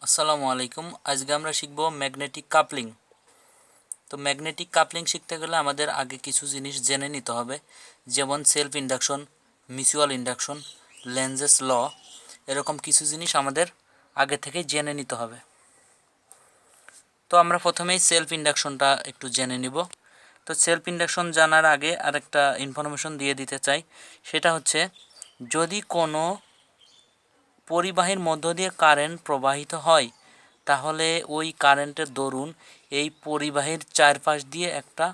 আসসালামু আলাইকুম। আজকে আমরা শিখব ম্যাগনেটিক কাপলিং। তো ম্যাগনেটিক কাপলিং শিখতে গেলে আমাদের আগে কিছু জিনিস জেনে নিতে হবে, যেমন সেলফ ইন্ডাকশন, মিউচুয়াল ইন্ডাকশন, লেনজেস ল, এরকম কিছু জিনিস আমাদের আগে থেকে জেনে নিতে হবে। তো আমরা প্রথমেই সেলফ ইন্ডাকশনটা একটু জেনে নিব। তো সেলফ ইন্ডাকশন জানার আগে আরেকটা ইনফরমেশন দিয়ে দিতে চাই, সেটা হচ্ছে যদি কোনো পরিবাহীর মধ্য দিয়ে কারেন্ট প্রবাহিত হয়, তাহলে ওই কারেন্টের দরুন এই পরিবাহীর চারপাশ দিয়ে একটা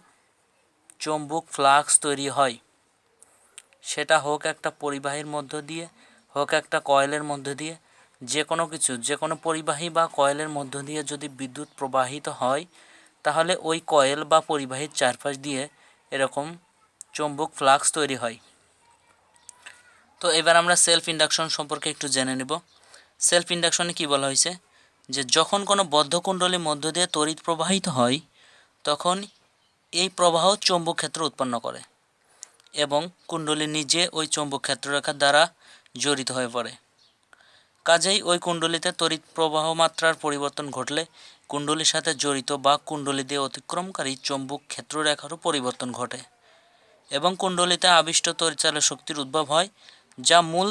চৌম্বক ফ্লাক্স তৈরি হয়। সেটা হোক একটা পরিবাহীর মধ্য দিয়ে, হোক একটা কয়েলের মধ্য দিয়ে, যে কোনো পরিবাহী বা কয়েলের মধ্য দিয়ে যদি বিদ্যুৎ প্রবাহিত হয়, তাহলে ওই কয়েল বা পরিবাহীর চারপাশ দিয়ে এরকম চৌম্বক ফ্লাক্স তৈরি হয়। তো এবার আমরা সেলফ ইন্ডাকশন সম্পর্কে একটু জেনে নেব। সেলফ ইন্ডাকশনে কী বলা হয়েছে, যে যখন কোনো বদ্ধ কুণ্ডলীর মধ্য দিয়ে তড়িৎ প্রবাহিত হয়, তখন এই প্রবাহ চৌম্বক ক্ষেত্র উৎপন্ন করে এবং কুণ্ডলী নিজে ওই চৌম্বক ক্ষেত্ররেখার দ্বারা জড়িত হয়ে পড়ে। কাজেই ওই কুণ্ডলীতে তড়িৎ প্রবাহ মাত্রার পরিবর্তন ঘটলে কুণ্ডলীর সাথে জড়িত বা কুণ্ডলী দিয়ে অতিক্রমকারী চৌম্বক ক্ষেত্ররেখারও পরিবর্তন ঘটে এবং কুণ্ডলীতে আবিষ্ট তড়িৎচালক শক্তির উদ্ভব হয়, যা মূল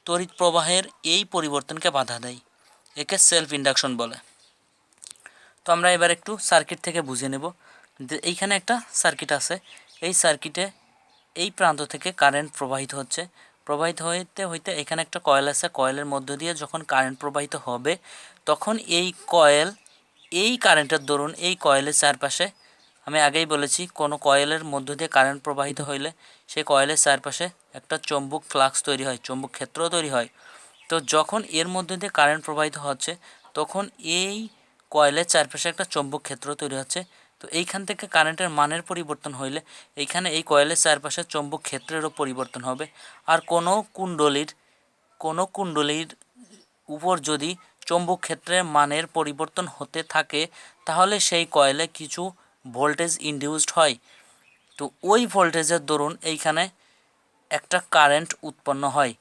তড়িৎ প্রবাহের এই পরিবর্তনকে বাধা দেয়। একে সেলফ ইন্ডাকশন বলে। তো আমরা এবার একটু সার্কিট থেকে বুঝে নেব যে এইখানে একটা সার্কিট আছে। এই সার্কিটে এই প্রান্ত থেকে কারেন্ট প্রবাহিত হইতে হইতে এখানে একটা কয়েল আছে। কয়েলের মধ্য দিয়ে যখন কারেন্ট প্রবাহিত হবে, তখন এই কয়েল এই কারেন্টের দরুন এই কয়েলের চারপাশে, আমি আগেই বলেছি, কোনো কয়েলের মধ্য দিয়ে কারেন্ট প্রবাহিত হইলে সেই কয়েলের চারপাশে একটা চৌম্বক ফ্লাক্স তৈরি হয়, চৌম্বক ক্ষেত্র তৈরি হয়। তো যখন এর মধ্যে দিয়ে কারেন্ট প্রবাহিত হচ্ছে, তখন এই কয়েলের চারপাশে একটা চৌম্বক ক্ষেত্র তৈরি হচ্ছে। তো এইখান থেকে কারেন্টের মানের পরিবর্তন হইলে এইখানে এই কয়েলের চারপাশে চৌম্বক ক্ষেত্রেরও পরিবর্তন হবে। আর কোনো কুণ্ডলীর উপর যদি চৌম্বক ক্ষেত্রের মানের পরিবর্তন হতে থাকে, তাহলে সেই কয়েলে কিছু ভোল্টেজ ইনডিউসড হয়। তো ওই ভোল্টেজের দরুন এইখানে একটা কারেন্ট উৎপন্ন হয়,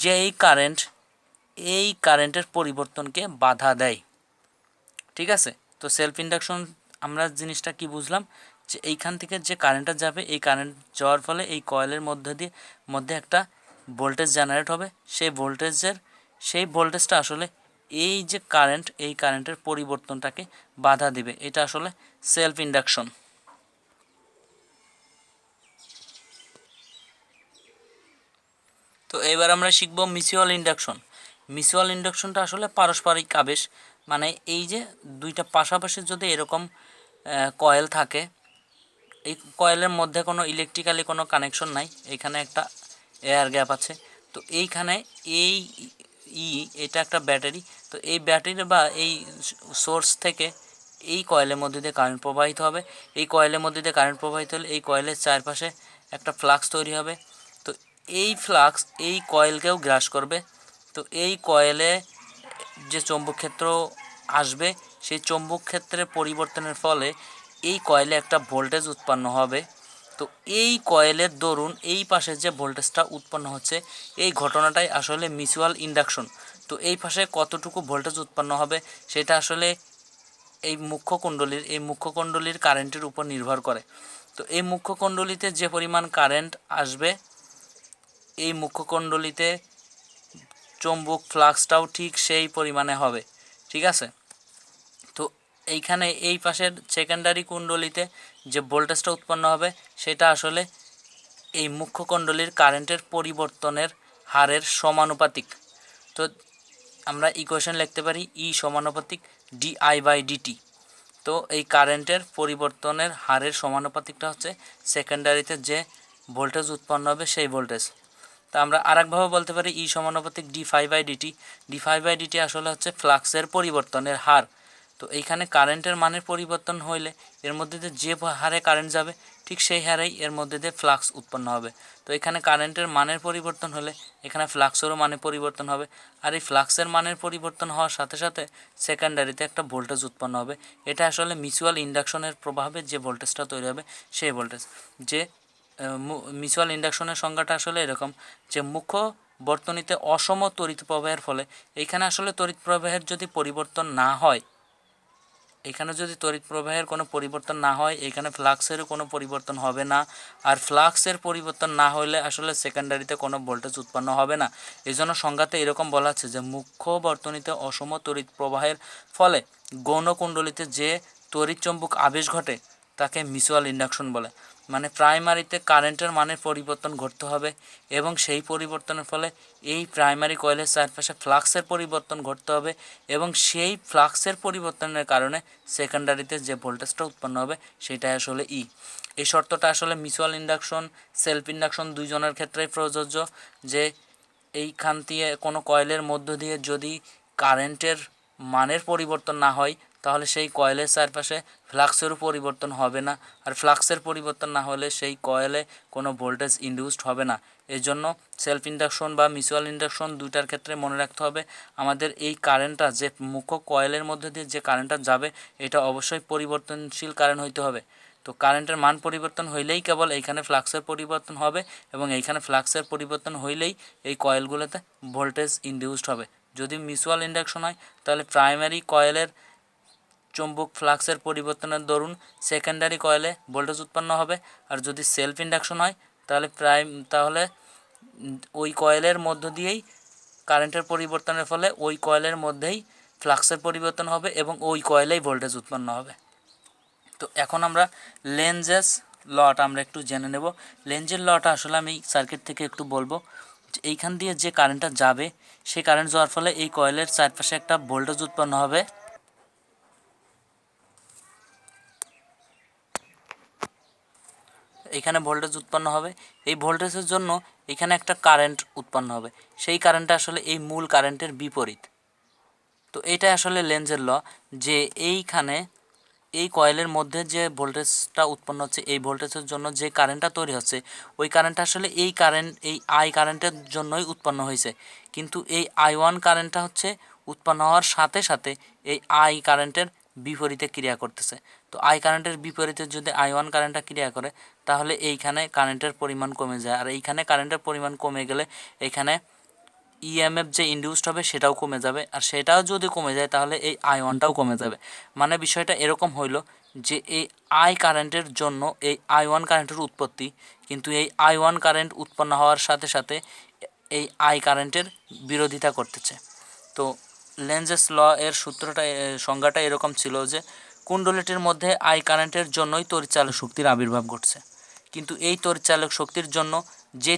যে এই কারেন্টের পরিবর্তনকে বাধা দেয়। ঠিক আছে। তো সেলফ ইন্ডাকশন আমরা জিনিসটা কি বুঝলাম, যে এইখান থেকে যে কারেন্টটা যাবে, এই কারেন্ট যাওয়ার ফলে এই কয়েলের মধ্যে একটা ভোল্টেজ জেনারেট হবে। সেই ভোল্টেজটা আসলে এই যে কারেন্ট, এই কারেন্টের পরিবর্তনটাকে বাধা দিবে। এটা আসলে সেলফ ইন্ডাকশন। তো এবার আমরা শিখব মিউচুয়াল ইন্ডাকশন। মিউচুয়াল ইন্ডাকশনটা আসলে পারস্পরিক আবেশ, মানে এই যে দুইটা পাশাপাশি যদি এরকম কয়েল থাকে, এই কয়েলের মধ্যে কোনো ইলেকট্রিক্যালি কোনো কানেকশন নাই, এইখানে একটা এয়ার গ্যাপ আছে। তো এইখানে এই এটা একটা ব্যাটারি। তো এই ব্যাটারি বা এই সোর্স থেকে এই কয়েলের মধ্যে দিয়ে কারেন্ট প্রবাহিত হবে। এই কয়েলের মধ্যে দিয়ে কারেন্ট প্রবাহিত হলে এই কয়েলের চারপাশে একটা ফ্লাক্স তৈরি হবে। তো এই ফ্লাক্স এই কয়েলকেও গ্রাস করবে। তো এই কয়েলে যে চৌম্বক ক্ষেত্র আসবে, সেই চৌম্বক ক্ষেত্রের পরিবর্তনের ফলে এই কয়েলে একটা ভোল্টেজ উৎপন্ন হবে। তো এই কয়েলের দরুন এই পাশে যে ভোল্টেজটা উৎপন্ন হচ্ছে, এই ঘটনাটাই আসলে মিউচুয়াল ইন্ডাকশন। তো এই পাশে কতটুকু ভোল্টেজ উৎপন্ন হবে, সেটা আসলে এই মুখ্য কুণ্ডলীর কারেন্টের উপর নির্ভর করে। তো এই মুখ্য কুণ্ডলীতে যে পরিমাণ কারেন্ট আসবে, এই মুখ্য কুণ্ডলীতে চৌম্বক ফ্লাক্সটাও ঠিক সেই পরিমাণে হবে। ঠিক আছে। তো এইখানে এই পাশের সেকেন্ডারি কুণ্ডলীতে যে ভোল্টেজটা উৎপন্ন হবে, সেটা আসলে এই মুখ্য কুণ্ডলীর কারেন্টের পরিবর্তনের হারের সমানুপাতিক। তো আমরা ইকুয়েশন লিখতে পারি ই সমানুপাতিক di/dt। তো এই কারেন্টের পরিবর্তনের হারের সমানুপাতিকটা হচ্ছে সেকেন্ডারিতে যে ভোল্টেজ উৎপন্ন হবে সেই ভোল্টেজ। তা আমরা আরেকভাবে বলতে পারি ই সমানুপাতিক d∅/dt। d∅/dt আসলে হচ্ছে ফ্লাক্সের পরিবর্তনের হার। তো এইখানে কারেন্টের মানের পরিবর্তন হইলে এর মধ্যে দিয়ে যে হারে কারেন্ট যাবে, ঠিক সেই হারেই এর মধ্যে দিয়ে ফ্লাক্স উৎপন্ন হবে। তো এখানে কারেন্টের মানের পরিবর্তন হলে এখানে ফ্লাক্সেরও মানের পরিবর্তন হবে। আর এই ফ্লাক্সের মানের পরিবর্তন হওয়ার সাথে সাথে সেকেন্ডারিতে একটা ভোল্টেজ উৎপন্ন হবে। এটা আসলে মিউচুয়াল ইন্ডাকশনের প্রভাবে যে ভোল্টেজটা তৈরি হবে, সেই ভোল্টেজ। যে মিউচুয়াল ইন্ডাকশনের সংজ্ঞাটা আসলে এরকম, যে মুখ্য বর্তনীতে অসম তড়িৎ প্রবাহের ফলে, এইখানে আসলে তড়িৎ প্রবাহের যদি পরিবর্তন না হয়, এখানে যদি তড়িৎ প্রবাহের কোনো পরিবর্তন না হয়, এখানে ফ্লাক্সেরও কোনো পরিবর্তন হবে না। আর ফ্লাক্সের পরিবর্তন না হলে আসলে সেকেন্ডারিতে কোনো ভোল্টেজ উৎপন্ন হবে না। এই জন্য সংজ্ঞাতে এরকম বলা আছে যে মুখ্য বর্তনীতে অসম তড়িৎ প্রবাহের ফলে গৌণ কুণ্ডলীতে যে তড়িৎ চৌম্বক আবেশ ঘটে তাকে মিউচুয়াল ইন্ডাকশন বলে। মানে প্রাইমারিতে কারেন্টের মানের পরিবর্তন ঘটতে হবে এবং সেই পরিবর্তনের ফলে এই প্রাইমারি কয়েলের চারপাশে ফ্লাক্সের পরিবর্তন ঘটতে হবে এবং সেই ফ্লাক্সের পরিবর্তনের কারণে সেকেন্ডারিতে যে ভোল্টেজটা উৎপন্ন হবে সেটাই আসলে ই। এই শর্তটা আসলে মিউচুয়াল ইন্ডাকশন, সেলফ ইন্ডাকশন দুইজনের ক্ষেত্রেই প্রযোজ্য, যে এইখান দিয়ে কোনো কয়েলের মধ্য দিয়ে যদি কারেন্টের মানের পরিবর্তন না হয় তাহলে সেই কয়েলের চারপাশে ফ্লাক্সেরও পরিবর্তন হবে না, আর ফ্লাক্সের পরিবর্তন না হলে সেই কয়েলে কোনো ভোল্টেজ ইনডিউসড হবে না। এই জন্য সেলফ ইন্ডাকশন বা মিউচুয়াল ইন্ডাকশন দুইটার ক্ষেত্রে মনে রাখতে হবে আমাদের এই কারেন্টটা যে মুখ্য কয়েলের মধ্যে দিয়ে যে কারেন্টটা যাবে এটা অবশ্যই পরিবর্তনশীল কারেন্ট হইতে হবে। তো কারেন্টের মান পরিবর্তন হইলেই কেবল এইখানে ফ্লাক্সের পরিবর্তন হবে এবং এইখানে ফ্লাক্সের পরিবর্তন হইলেই এই কয়েলগুলোতে ভোল্টেজ ইনডিউসড হবে। যদি মিউচুয়াল ইন্ডাকশন হয় তাহলে প্রাইমারি কয়েলের চৌম্বক ফ্লাক্সের পরিবর্তনের দরুন সেকেন্ডারি কয়েলে ভোল্টেজ উৎপন্ন হবে, আর যদি সেলফ ইন্ডাকশন হয় তাহলে ওই কয়েলের মধ্য দিয়েই কারেন্টের পরিবর্তনের ফলে ওই কয়েলের মধ্যেই ফ্লাক্সের পরিবর্তন হবে এবং ওই কয়েলেই ভোল্টেজ উৎপন্ন হবে। তো এখন আমরা লেনজেস লটা আমরা একটু জেনে নেব। লেনজের লটা আসলে আমি সার্কিট থেকে একটু বলবো। এইখান দিয়ে যে কারেন্টটা যাবে সেই কারেন্ট যাওয়ার ফলে এই কয়েলের চারপাশে একটা ভোল্টেজ উৎপন্ন হবে। এখানে ভোল্টেজ উৎপন্ন হবে, এই ভোল্টেজের জন্য এখানে একটা কারেন্ট উৎপন্ন হবে, সেই কারেন্টটা আসলে এই মূল কারেন্টের বিপরীত। তো এটা আসলে লেনজের ল, যে এইখানে এই কয়েলের মধ্যে যে ভোল্টেজটা উৎপন্ন হচ্ছে এই ভোল্টেজের জন্য যে কারেন্টটা তৈরি হচ্ছে ওই কারেন্টটা আসলে এই আই কারেন্টের জন্যই উৎপন্ন হয়েছে, কিন্তু এই I1 কারেন্টটা হচ্ছে উৎপন্ন হওয়ার সাথে সাথে এই আই কারেন্টের বিপরীতে ক্রিয়া করতেছে। তো আই কারেন্টের বিপরীতে যদি I1 কারেন্টটা ক্রিয়া করে তাহলে এইখানে কারেন্টের পরিমাণ কমে যায়, আর এইখানে কারেন্টের পরিমাণ কমে গেলে এখানে ইএমএফ যে ইনডিউসড হবে সেটাও কমে যাবে, আর সেটাও যদি কমে যায় তাহলে এই I1টাও কমে যাবে। মানে বিষয়টা এরকম হইল যে এই আই কারেন্টের জন্য এই I1 কারেন্টের উৎপত্তি, কিন্তু এই I1 কারেন্ট উৎপন্ন হওয়ার সাথে সাথে এই আই কারেন্টের বিরোধিতা করতেছে। তো লেনজেস ল এর সূত্রটা সংজ্ঞাটা এরকম ছিল যে কুণ্ডলীটির মধ্যে আই কারেন্টের জন্যই তড়িৎচালক শক্তির আবির্ভাব ঘটছে, কিন্তু এই তড়িৎচালক শক্তির জন্য যে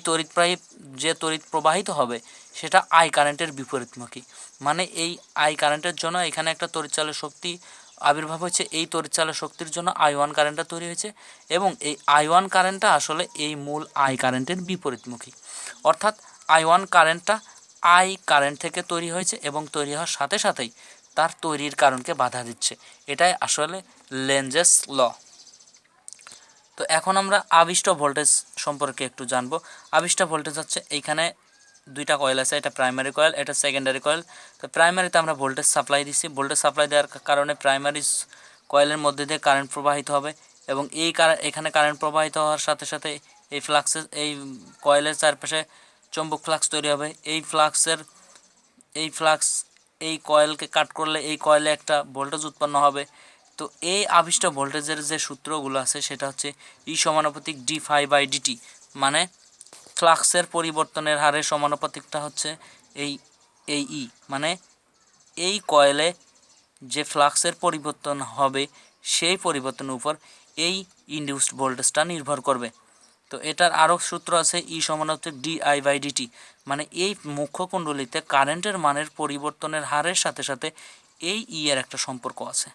তড়িৎ প্রবাহিত হবে সেটা আই কারেন্টের বিপরীতমুখী। মানে এই আই কারেন্টের জন্য এখানে একটা তড়িৎচালক শক্তি আবির্ভাব হয়েছে, এই তড়িৎচালক শক্তির জন্য I1 কারেন্টটা তৈরি হয়েছে এবং এই I1 কারেন্টটা আসলে এই মূল আই কারেন্টের বিপরীতমুখী। অর্থাৎ I1 কারেন্টটা আই কারেন্ট থেকে তৈরি হয়েছে এবং তৈরি হওয়ার সাথে সাথেই তার তৈরির কারণকে বাধা দিচ্ছে। এটাই আসলে লেনজেস ল। তো এখন আমরা আবিষ্ট ভোল্টেজ সম্পর্কে একটু জানবো। আবিষ্ট ভোল্টেজ হচ্ছে এইখানে দুইটা কয়েল আছে, এটা প্রাইমারি কয়েল, এটা সেকেন্ডারি কয়েল। তো প্রাইমারিতে আমরা ভোল্টেজ সাপ্লাই দিচ্ছি, ভোল্টেজ সাপ্লাই দেওয়ার কারণে প্রাইমারি কয়েলের মধ্যে দিয়ে কারেন্ট প্রবাহিত হবে এবং এখানে কারেন্ট প্রবাহিত হওয়ার সাথে সাথে এই কয়েলের চারপাশে চৌম্বক ফ্লাক্স তৈরি হবে। এই ফ্লাক্স এই কয়েলকে কাট করলে এই কয়েলে একটা ভোল্টেজ উৎপন্ন হবে। তো এই আবিষ্ট ভোল্টেজের যে সূত্রগুলো আছে সেটা হচ্ছে ই সমানুপাতিক d∅/dt, মানে ফ্লাক্সের পরিবর্তনের হারের সমানুপাতিকটা হচ্ছে এই ই, মানে এই কয়েলে যে ফ্লাক্সের পরিবর্তন হবে সেই পরিবর্তনের উপর এই ইনডিউসড ভোল্টেজটা নির্ভর করবে। তো এটার আরও সূত্র আছে ই সমানুপাতিক di/dt, মানে এই মুখ্য কুণ্ডলীতে কারেন্টের মানের পরিবর্তনের হারের সাথে সাথে এই ই এর একটা সম্পর্ক আছে।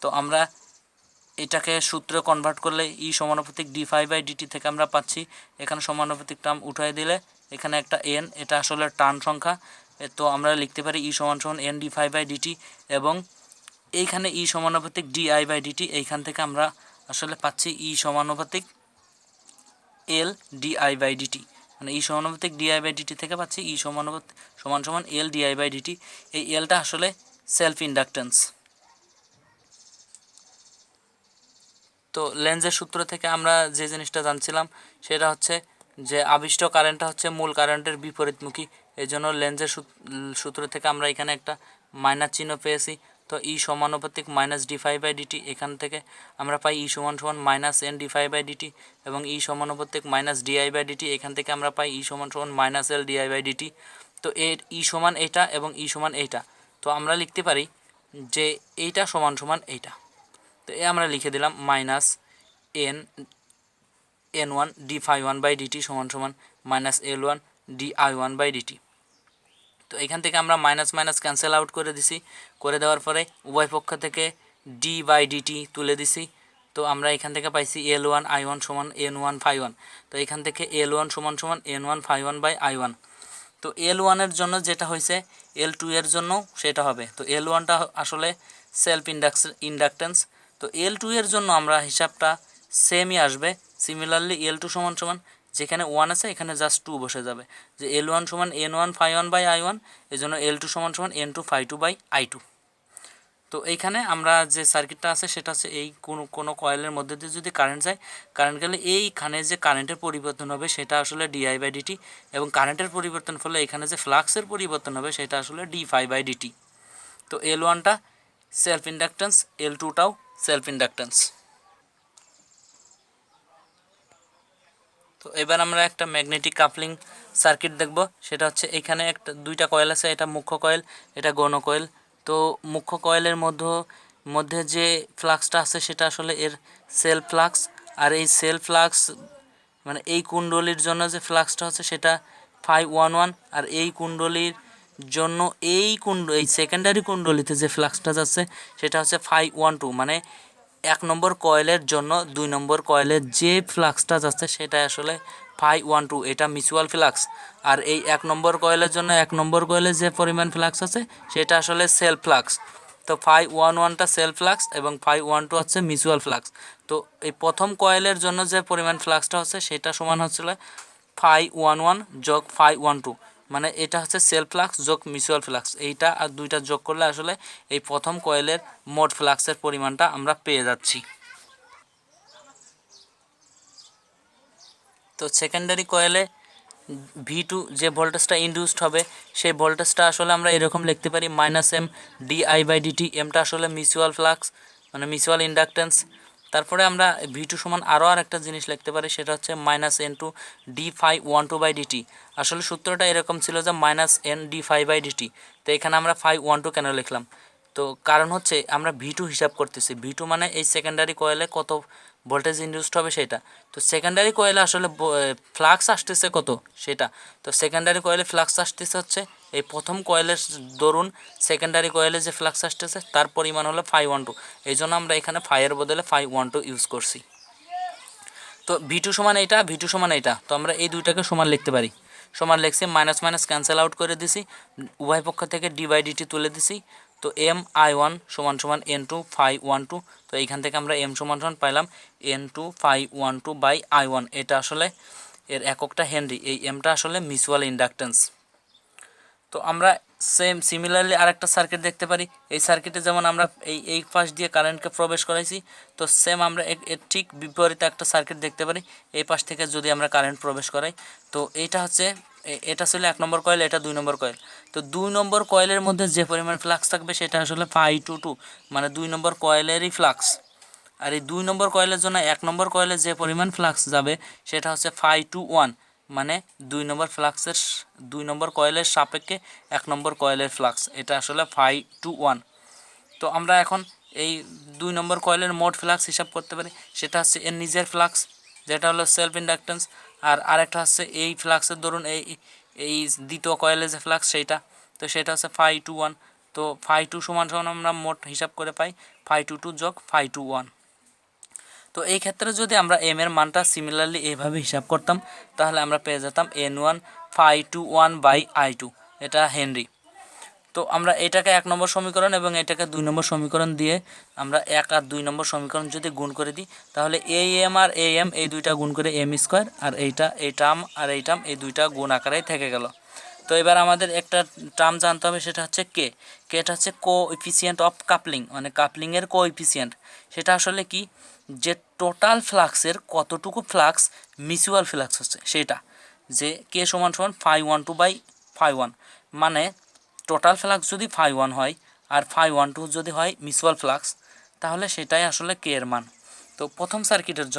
তো আমরা এটাকে সূত্রে কনভার্ট করলে ই সমানুপাতিক d∅/dt থেকে আমরা পাচ্ছি এখানে সমানুপাতিক টার্ম উঠাই দিলে এখানে একটা n, এটা আসলে টার্ন সংখ্যা, তো আমরা লিখতে পারি ই সমান n d∅/dt এবং এইখানে ই সমানুপাতিক di/dt, এইখান থেকে আমরা আসলে পাচ্ছি ই সমানুপাতিক l di/dt, মানে ই সমানুপাতিক di/dt থেকে পাচ্ছি ই সমানুপাতিক সমান l di/dt। এই এলটা আসলে সেলফ ইন্ডাকটেন্স। তো লেন্সের সূত্র থেকে আমরা যে জিনিসটা জানছিলাম সেটা হচ্ছে যে আবিষ্ট কারেন্টটা হচ্ছে মূল কারেন্টের বিপরীতমুখী, এই জন্য লেন্সের সূত্র থেকে আমরা এখানে একটা মাইনাস চিহ্ন পেয়েছি। তো ই সমানুপাতিক মাইনাস d∅/dt, এখান থেকে আমরা পাই ই সমান সমান মাইনাস এন d∅/dt, এবং ই সমানুপাতিক মাইনাস di/dt, এখান থেকে আমরা পাই ই সমান সমান মাইনাস এল di/dt। তো এর ই সমান এইটা এবং ই সমান এইটা, তো আমরা লিখতে পারি যে এইটা সমান সমান এইটা। তো এ আমরা লিখে দিলাম মাইনাস n1 d∅1/dt সমান সমান মাইনাস l1 di1/dt। তো এখান থেকে আমরা মাইনাস মাইনাস ক্যান্সেল আউট করে দিছি, করে দেওয়ার পরে উভয় পক্ষ থেকে d/dt তুলে দিছি। তো আমরা এখান থেকে পাইছি l1 i1 সমান n1 ∅1। তো এখান থেকে l1 সমান সমান n1 ∅1/i1। তো l1 এর জন্য যেটা হয়েছে l2 এর জন্য সেটা হবে। তো l1টা আসলে সেলফ ইন্ডাকটেন্স। তো l2 এর জন্য আমরা হিসাবটা সেমই আসবে। সিমিলারলি l2 সমান সমান যেখানে 1 আছে এখানে জাস্ট 2 বসে যাবে, যে l1 সমান n1 ∅1/i1, এই জন্য l2 সমান সমান n2 ∅2/i2। তো এইখানে আমরা যে সার্কিটটা আছে সেটা হচ্ছে এই কোনো কয়েলের মধ্যে দিয়ে যদি কারেন্ট যায়, কারেন্ট গেলে এইখানে যে কারেন্টের পরিবর্তন হবে সেটা আসলে di/dt, এবং কারেন্টের পরিবর্তন ফলে এখানে যে ফ্লাক্সের পরিবর্তন হবে সেটা আসলে d∅/dt। তো l1টা সেলফ ইন্ডাকটেন্স, l2টাও সেলফ ইন্ডাকটেন্স। তো এবার আমরা একটা ম্যাগনেটিক কাপলিং সার্কিট দেখব। সেটা হচ্ছে এখানে দুইটা কয়েল আছে, এটা মুখ্য কয়েল, এটা গৌণ কয়েল। তো মুখ্য কয়েলের মধ্যে যে ফ্লাক্সটা আছে সেটা আসলে এর সেলফ ফ্লাক্স, আর এই সেলফ ফ্লাক্স মানে এই কুণ্ডলীর জন্য যে ফ্লাক্সটা হচ্ছে সেটা ∅11, আর এই কুণ্ডলীর জন্য এই সেকেন্ডারি কুণ্ডলীতে যে ফ্লাক্সটা যাচ্ছে সেটা হচ্ছে ∅12। মানে 1 নম্বর কয়েলের জন্য 2 নম্বর কয়েলের যে ফ্লাক্সটা যাচ্ছে সেটা আসলে ∅12, এটা মিউচুয়াল ফ্লাক্স। আর এই 1 নম্বর কয়েলের জন্য 1 নম্বর কয়েলের যে পরিমাণ ফ্লাক্স আছে সেটা আসলে সেলফ ফ্লাক্স। তো ∅11টা সেলফ ফ্লাক্স এবং ∅12 হচ্ছে মিউচুয়াল ফ্লাক্স। তো এই প্রথম কয়েলের জন্য যে পরিমাণ ফ্লাক্সটা হচ্ছে সেটা সমান হচ্ছিল ∅11 যোগ ∅12, মানে এটা হচ্ছে সেলফ ফ্লাক্স যোগ মিউচুয়াল ফ্লাক্স। এইটা আর দুইটা যোগ করলে আসলে এই প্রথম কয়েলের মোট ফ্লাক্সের পরিমাণটা আমরা পেয়ে যাচ্ছি। তো সেকেন্ডারি কয়েলে V2 যে ভোল্টেজটা ইনডিউসড হবে সেই ভোল্টেজটা আসলে আমরা এরকম লিখতে পারি মাইনাস এম di/dt। এমটা আসলে মিউচুয়াল ফ্লাক্স মানে মিউচুয়াল ইন্ডাকটেন্স। তারপরে আমরা V2 সমান আরও একটা জিনিস লিখতে পারি, সেটা হচ্ছে মাইনাস n2 d∅12/dt। আসলে সূত্রটা এরকম ছিল যে মাইনাস n d∅/dt। তো এখানে আমরা ∅12 কেন লিখলাম? তো কারণ হচ্ছে আমরা V2 হিসাব করতেছি, V2 মানে এই সেকেন্ডারি কয়েলে কত ভোল্টেজ ইনডিউসড হবে সেটা। তো সেকেন্ডারি কয়েলে আসলে ফ্লাক্স আসতেছে কত সেটা। তো সেকেন্ডারি কয়েলে ফ্লাক্স আসতেছে হচ্ছে এই প্রথম কয়েলের দরুন সেকেন্ডারি কয়েলে যে ফ্লাক্স আসতেছে তার পরিমাণ হলো ∅12। এই জন্য আমরা এখানে এর বদলে ∅12 ইউজ করছি। তো V2 সমান এইটা, V2 সমান এইটা, তো আমরা এই দুইটাকে সমান লিখতে পারি। সমান লিখছি, মাইনাস মাইনাস ক্যান্সেল আউট করে দিছি, উভয় পক্ষ থেকে d/dt তুলে দিছি। তো mi1 সমান সমান n2 ∅12। তো এইখান থেকে আমরা m সমান সমান পাইলাম n2 ∅12/i1। এটা আসলে এর এককটা হেনরি, এই এমটা আসলে মিউচুয়াল ইন্ডাকটেন্স। তো আমরা সিমিলারলি আরেকটা সার্কিট দেখতে পারি। এই সার্কিটে যেমন আমরা এই পাশ দিয়ে কারেন্টকে প্রবেশ করাইছি, তো সেম আমরা এর ঠিক বিপরীতে একটা সার্কিট দেখতে পারি এই পাশ থেকে যদি আমরা কারেন্ট প্রবেশ করাই। তো এটা হচ্ছে এটা ছিল 1 নম্বর কয়েল, এটা 2 নম্বর কয়েল। তো 2 নম্বর কয়েলের মধ্যে যে পরিমাণ ফ্লাক্স থাকবে সেটা আসলে ∅22, মানে 2 নম্বর কয়েলেরই ফ্লাক্স। আর এই 2 নম্বর কয়েলের জন্য 1 নম্বর কয়েলে যে পরিমাণ ফ্লাক্স যাবে সেটা হচ্ছে ∅21, মানে 2 নম্বর কয়েলের সাপেক্ষে 1 নম্বর কয়েলের ফ্লাক্স, এটা আসলে ∅21। তো আমরা এখন এই 2 নম্বর কয়েলের মোট ফ্লাক্স হিসাব করতে পারি, সেটা হচ্ছে এর নিজের ফ্লাক্স যেটা হলো সেলফ ইন্ডাকটেন্স, আর আরেকটা হচ্ছে এই ফ্লাক্সের ধরুন এই দ্বিতীয় কয়েলের যে ফ্লাক্স সেইটা, তো সেটা হচ্ছে ∅21। তো ∅2 সমান সমান আমরা মোট হিসাব করে পাই ∅22 যোগ ∅21। তো এই ক্ষেত্রে যদি আমরা এম এর মানটা সিমিলারলি এইভাবে হিসাব করতাম তাহলে আমরা পেয়ে যেতাম n1 ∅21/i2, এটা হেনরি। তো আমরা এটাকে 1 নম্বর সমীকরণ এবং এটাকে 2 নম্বর সমীকরণ দিয়ে আমরা 1 আর 2 নম্বর সমীকরণ যদি গুণ করে দিই তাহলে am আর am এই দুইটা গুণ করে m² আর এই টার্ম আর এই টার্ম এই দুইটা গুণ আকারেই থেকে গেল। তো এবার আমাদের একটা টার্ম জানতে হবে, সেটা হচ্ছে কেটা হচ্ছে কোএফিসিয়েন্ট অফ কাপলিং, মানে কাপলিংয়ের কোএফিসিয়েন্ট। সেটা আসলে কি, যে টোটাল ফ্লাক্সের কতটুকু ফ্লাক্স মিউচুয়াল ফ্লাক্স হচ্ছে সেটা, যে কে সমান সমান ∅12 ফাই ওয়ান, মানে টোটাল ফ্লাক্স যদি ফাই ওয়ান হয় আর ফাই ওয়ান টু যদি হয় মিউচুয়াল ফ্লাক্স, তাহলে সেটাই আসলে কে এর মান। তো প্রথম সার্কিটের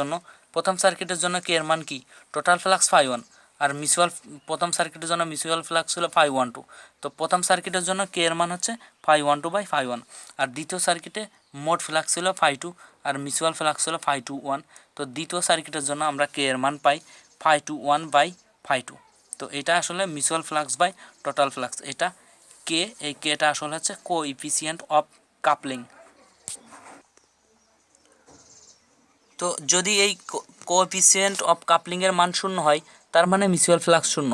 জন্য কে এর মান কি, টোটাল ফ্লাক্স ফাই ওয়ান, আর প্রথম সার্কিটের জন্য মিউচুয়াল ফ্লাক্স ছিল ফাই ওয়ান টু। তো প্রথম সার্কিটের জন্য কে এর মান হচ্ছে phi one two by phi one, আর দ্বিতীয় সার্কিটে মোট ফ্লাক্স ছিল ফাই টু আর মিউচুয়াল ফ্লাক্স ছিল ফাই টু ওয়ান। তো দ্বিতীয় সার্কিটের জন্য আমরা কে এর মান পাই phi two one by phi two. তো এটা আসলে mutual flux by total flux, এটা কে, এই কেটা আসলে হচ্ছে কোএফিসিয়েন্ট অফ কাপলিং। তো যদি এই কোএফিসিয়েন্ট অফ কাপলিংয়ের মান শূন্য হয়, তার মানে মিউচুয়াল ফ্লাক্স শূন্য,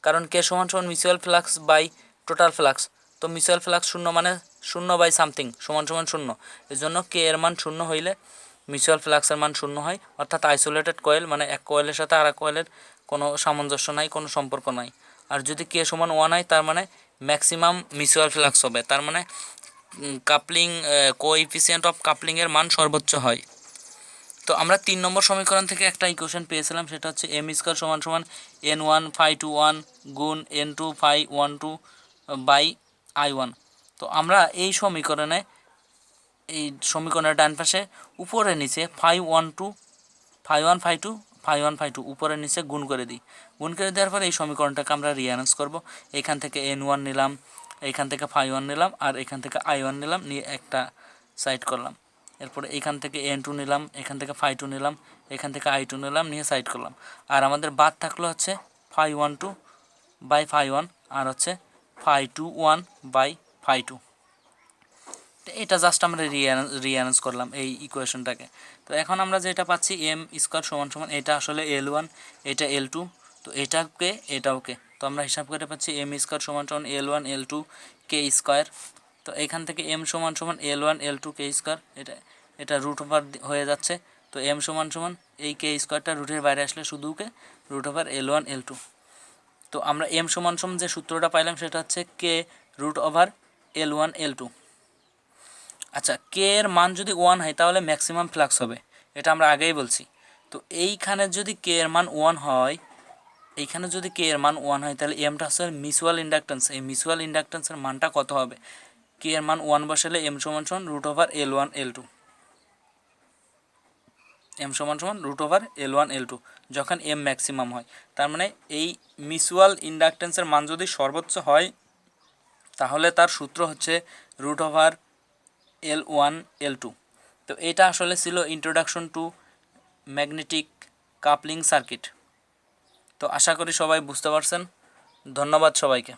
কারণ কে সমান সমান mutual flux by total flux. তো মিউচুয়াল ফ্লাক্স শূন্য মানে শূন্য বাই সামথিং সমান সমান শূন্য, এই জন্য কে এর মান শূন্য হইলে মিউচুয়াল ফ্লাক্সের মান শূন্য হয়, অর্থাৎ আইসোলেটেড কয়েল, মানে এক কয়েলের সাথে আর এক কয়েলের কোনো সামঞ্জস্য নাই, কোনো সম্পর্ক নাই। আর যদি কে সমান ওয়ান হয়, তার মানে ম্যাক্সিমাম মিউচুয়াল ফ্লাক্স হবে, তার মানে কাপলিং কোএফিসিয়েন্ট অফ কাপলিংয়ের মান সর্বোচ্চ হয়। তো আমরা 3 নম্বর সমীকরণ থেকে একটা ইকুয়েশন পেয়েছিলাম, সেটা হচ্ছে এম স্কোয়ার সমান সমান N one phi two one গুণ N two phi one two by I one. তো আমরা এই সমীকরণের ডান পাশে উপরে নিচে phi one two phi one phi two phi one phi two উপরে নিচে গুণ করে দিই। গুণ করে দেওয়ার পরে এই সমীকরণটাকে আমরা রিঅ্যারেঞ্জ করব। এখান থেকে এন ওয়ান নিলাম, এখান থেকে ফাই ওয়ান নিলাম, আর এখান থেকে আই ওয়ান নিলাম, নিয়ে একটা সাইড করলাম। এরপরে এখান থেকে এন টু নিলাম, এখান থেকে ফাই টু নিলাম, এখান থেকে আই টু নিলাম, নিয়ে সাইড করলাম। আর আমাদের বাদ থাকলো হচ্ছে phi one two by phi one, আর হচ্ছে phi two one by phi two. এটা জাস্ট আমরা রিঅ্যারেঞ্জ করলাম এই ইকুয়েশনটাকে। তো এখন আমরা যেটা পাচ্ছি এম স্কোয়ার সমান সমান, এটা আসলে এল ওয়ান, এটা এল টু, তো এটাকে এটাওকে, তো আমরা হিসাব করে পাচ্ছি এম স্কোয়ার সমান সমান এল ওয়ান এল টু কে স্কোয়ার। তো এখান থেকে এম সমান সমান এল ওয়ান এল টু কে স্কোয়ার, এটা রুট ওভার হয়ে যাচ্ছে। তো এম সমান সমান এই কে স্কোয়ারটা রুটের বাইরে আসলে শুধু K root over L one L two. তো আমরা এম সমান সমান যে সূত্রটা পাইলাম সেটা হচ্ছে K root over L one L two. আচ্ছা, কে এর মান যদি ওয়ান হয় তাহলে ম্যাক্সিমাম ফ্লাক্স হবে, এটা আমরা আগেই বলছি। তো এইখানে যদি কে এর মান ওয়ান হয়, তাহলে এমটা হচ্ছে মিউচুয়াল ইন্ডাকটেন্স। এই মিউচুয়াল ইন্ডাকটেন্সের মানটা কত হবে, কে এর মান ওয়ান বসালে এম সমান সমান root over L one L two, M সমান সমান root over L one L two, যখন এম ম্যাক্সিমাম হয়। তার মানে এই মিউচুয়াল ইন্ডাকটেন্সের মান যদি সর্বোচ্চ হয়, তাহলে তার সূত্র হচ্ছে root over L one L two. তো এটা আসলে ছিল introduction to magnetic coupling circuit. তো আশা করি সবাই বুঝতে পারছেন। ধন্যবাদ সবাইকে।